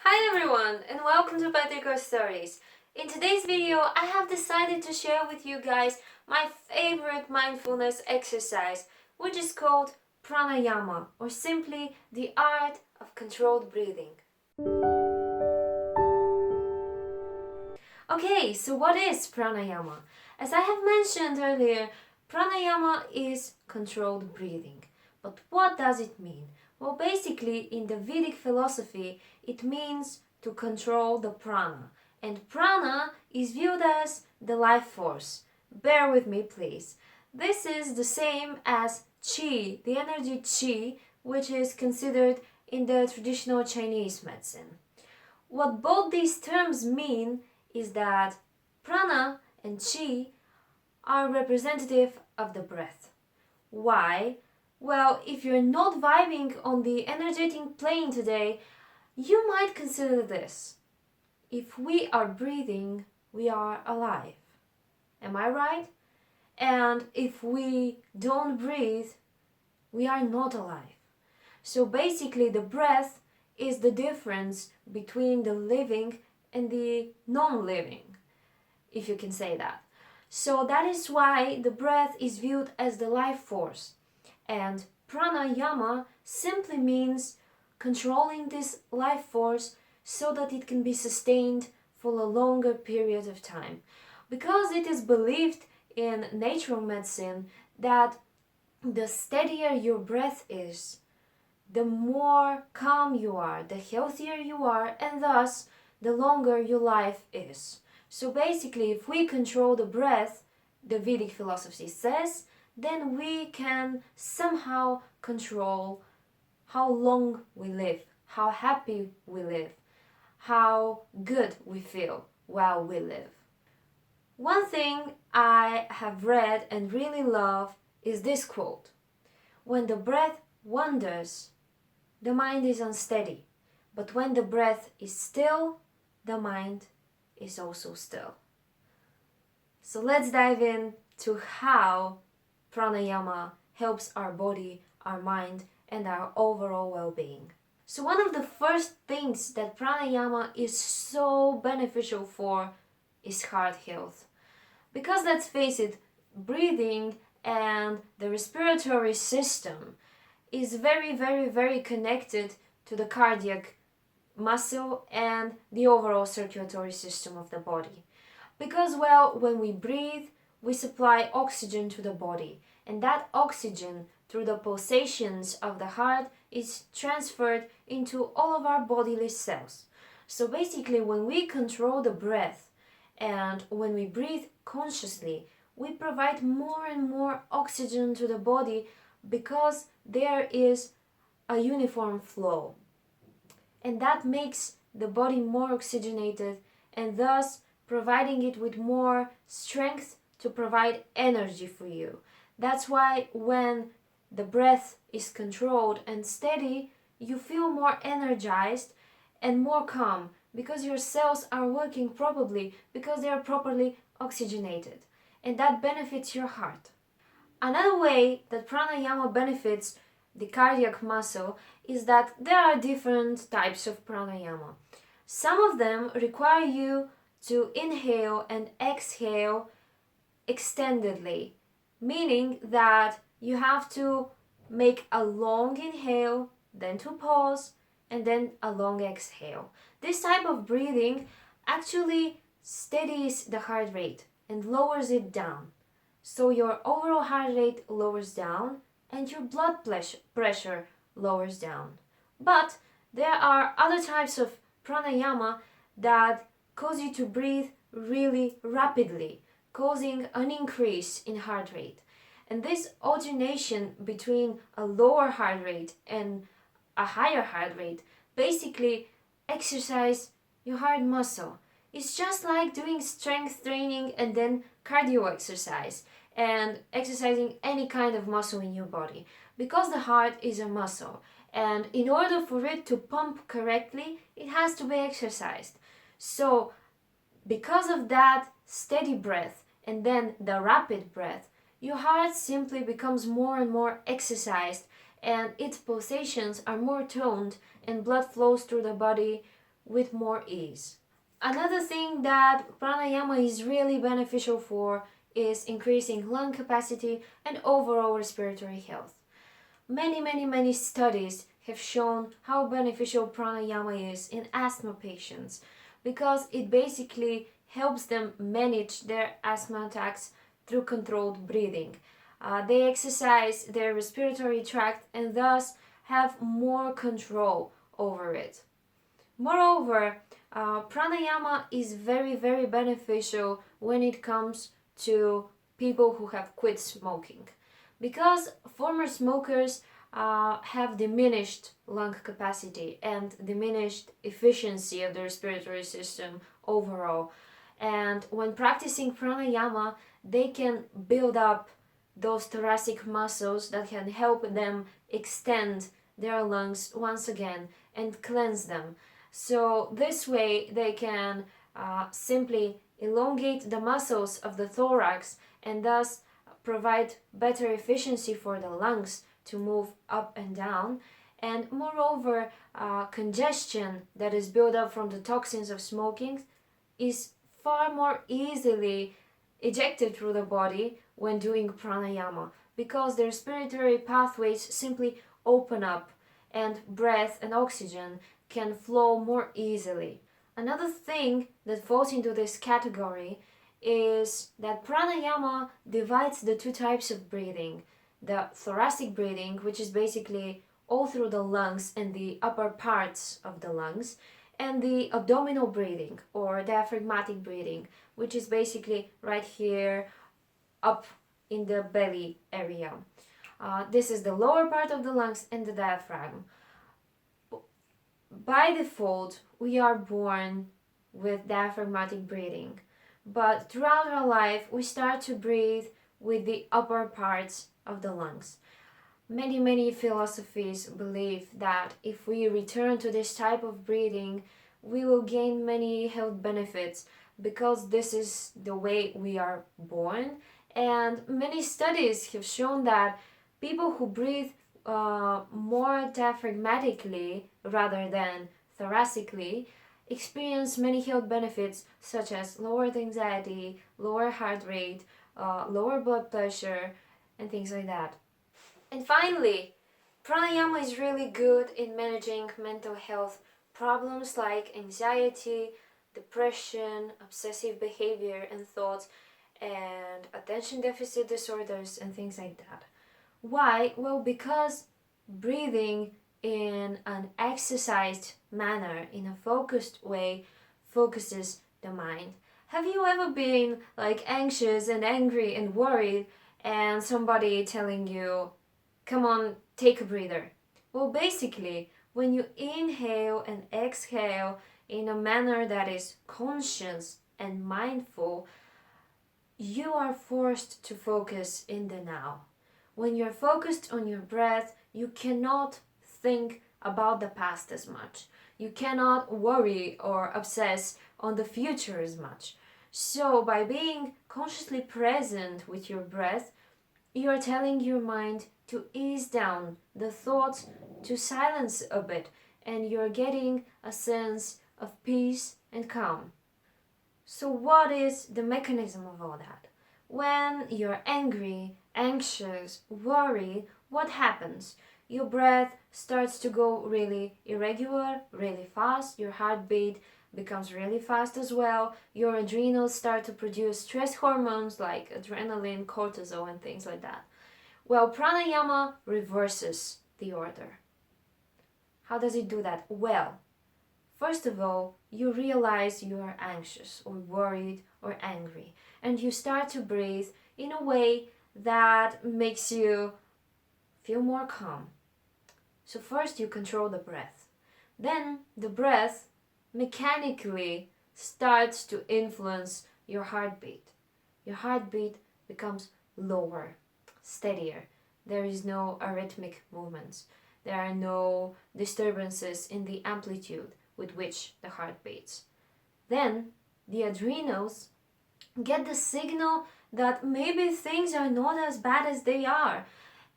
Hi everyone and welcome to Practical Stories. In today's video I have decided to share with you guys my favorite mindfulness exercise, which is called Pranayama, or simply the art of controlled breathing. Okay, so what is Pranayama? As I have mentioned earlier, Pranayama is controlled breathing. But what does it mean? Well, basically, in the Vedic philosophy, it means to control the prana. And prana is viewed as the life force. Bear with me, please. This is the same as qi, the energy qi, which is considered in the traditional Chinese medicine. What both these terms mean is that prana and qi are representative of the breath. Why? Well, if you're not vibing on the energetic plane today, you might consider this. If we are breathing, we are alive. Am I right? And if we don't breathe, we are not alive. So basically, the breath is the difference between the living and the non-living, if you can say that. So that is why the breath is viewed as the life force. And pranayama simply means controlling this life force so that it can be sustained for a longer period of time. Because it is believed in natural medicine that the steadier your breath is, the more calm you are, the healthier you are, and thus the longer your life is. So basically, if we control the breath, the Vedic philosophy says, then we can somehow control how long we live, how happy we live, how good we feel while we live. One thing I have read and really love is this quote: when the breath wanders, the mind is unsteady, but when the breath is still, the mind is also still. So let's dive in to how pranayama helps our body, our mind, and our overall well-being. So one of the first things that pranayama is so beneficial for is heart health. Because let's face it, breathing and the respiratory system is very connected to the cardiac muscle and the overall circulatory system of the body. Because, well, when we breathe, we supply oxygen to the body, and that oxygen, through the pulsations of the heart, is transferred into all of our bodily cells. So basically, when we control the breath and when we breathe consciously, we provide more and more oxygen to the body because there is a uniform flow. And that makes the body more oxygenated and thus providing it with more strength to provide energy for you. That's why when the breath is controlled and steady, you feel more energized and more calm because your cells are working properly, because they are properly oxygenated. And that benefits your heart. Another way that pranayama benefits the cardiac muscle is that there are different types of pranayama. Some of them require you to inhale and exhale extendedly, meaning that you have to make a long inhale, then to pause, and then a long exhale. This type of breathing actually steadies the heart rate and lowers it down. So your overall heart rate lowers down and your blood pressure lowers down. But there are other types of pranayama that cause you to breathe really rapidly, causing an increase in heart rate. And this alternation between a lower heart rate and a higher heart rate basically exercise your heart muscle. It's just like doing strength training and then cardio exercise and exercising any kind of muscle in your body, because the heart is a muscle, and in order for it to pump correctly, it has to be exercised. So because of that steady breath and then the rapid breath, your heart simply becomes more and more exercised and its pulsations are more toned and blood flows through the body with more ease. Another thing that pranayama is really beneficial for is increasing lung capacity and overall respiratory health. Many studies have shown how beneficial pranayama is in asthma patients because it basically helps them manage their asthma attacks through controlled breathing. They exercise their respiratory tract and thus have more control over it. Moreover, pranayama is very beneficial when it comes to people who have quit smoking because former smokers have diminished lung capacity and diminished efficiency of the respiratory system overall. And when practicing pranayama, they can build up those thoracic muscles that can help them extend their lungs once again and cleanse them. So this way they can simply elongate the muscles of the thorax and thus provide better efficiency for the lungs to move up and down. And moreover, congestion that is built up from the toxins of smoking is far more easily ejected through the body when doing pranayama because the respiratory pathways simply open up and breath and oxygen can flow more easily. Another thing that falls into this category is that pranayama divides the two types of breathing: the thoracic breathing, which is basically all through the lungs and the upper parts of the lungs, and the abdominal breathing or diaphragmatic breathing, which is basically right here up in the belly area. This is the lower part of the lungs and the diaphragm. By default, we are born with diaphragmatic breathing, but throughout our life, we start to breathe with the upper parts of the lungs. Many philosophies believe that if we return to this type of breathing, we will gain many health benefits because this is the way we are born. And many studies have shown that people who breathe more diaphragmatically rather than thoracically experience many health benefits such as lowered anxiety, lower heart rate, lower blood pressure, and things like that. And finally, pranayama is really good in managing mental health problems like anxiety, depression, obsessive behavior and thoughts, and attention deficit disorders and things like that. Why? Well, because breathing in an exercised manner, in a focused way, focuses the mind. Have you ever been like anxious and angry and worried and somebody telling you, come on, take a breather? Well, basically, when you inhale and exhale in a manner that is conscious and mindful, you are forced to focus in the now. When you're focused on your breath, you cannot think about the past as much. You cannot worry or obsess on the future as much. So, by being consciously present with your breath, you are telling your mind to ease down, the thoughts to silence a bit, and you're getting a sense of peace and calm. So, what is the mechanism of all that? When you're angry, anxious, worried, what happens? Your breath starts to go really irregular, really fast, your heartbeat becomes really fast as well, your adrenals start to produce stress hormones like adrenaline, cortisol, and things like that. Well, pranayama reverses the order. How does it do that? Well, first of all, you realize you are anxious or worried or angry, and you start to breathe in a way that makes you feel more calm. So first you control the breath. Then the breath mechanically starts to influence your heartbeat. Your heartbeat becomes lower, steadier. There is no arrhythmic movements. There are no disturbances in the amplitude with which the heart beats. Then the adrenals get the signal that maybe things are not as bad as they are,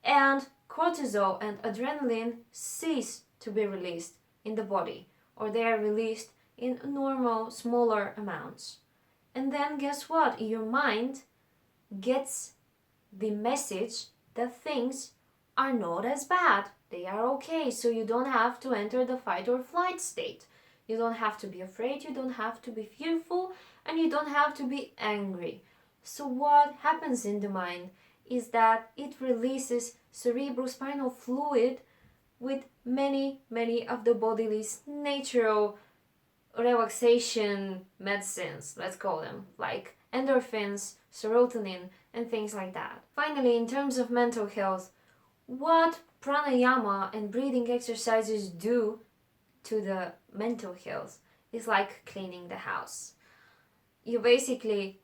and cortisol and adrenaline cease to be released in the body. or they are released in normal, smaller amounts. And then guess what? Your mind gets the message that things are not as bad. They are okay, so you don't have to enter the fight or flight state. You don't have to be afraid, you don't have to be fearful, and you don't have to be angry. So what happens in the mind is that it releases cerebrospinal fluid with many of the body's natural relaxation medicines, let's call them, like endorphins, serotonin, and things like that. Finally, in terms of mental health, what pranayama and breathing exercises do to the mental health is like cleaning the house. You basically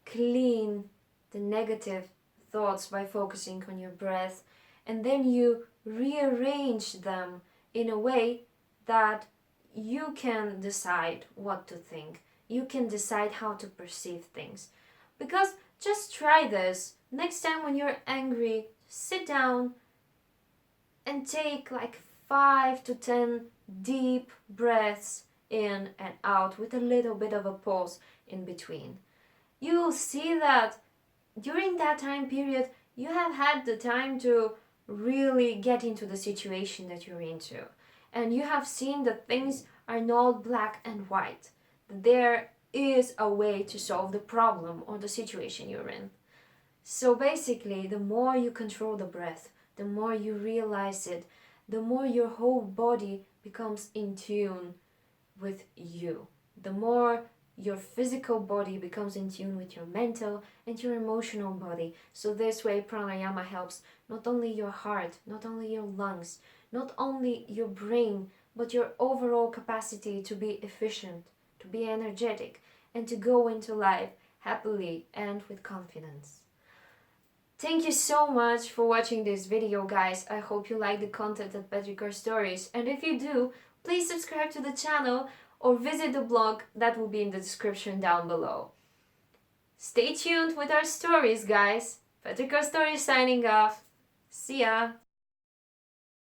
clean the negative thoughts by focusing on your breath, and then you rearrange them in a way that you can decide what to think. You can decide how to perceive things. Because just try this. Next time when you're angry, sit down and take like 5 to 10 deep breaths in and out with a little bit of a pause in between. You will see that during that time period, you have had the time to really get into the situation that you're into. And you have seen that things are not black and white. There is a way to solve the problem or the situation you're in. So basically, the more you control the breath, the more you realize it, the more your whole body becomes in tune with you. The more your physical body becomes in tune with your mental and your emotional body. So this way pranayama helps not only your heart, not only your lungs, not only your brain, but your overall capacity to be efficient, to be energetic, and to go into life happily and with confidence. Thank you so much for watching this video, guys. I hope you like the content at Petrichor Stories, and if you do, please subscribe to the channel or visit the blog that will be in the description down below. Stay tuned with our stories, guys. Petrichor Stories signing off. See ya!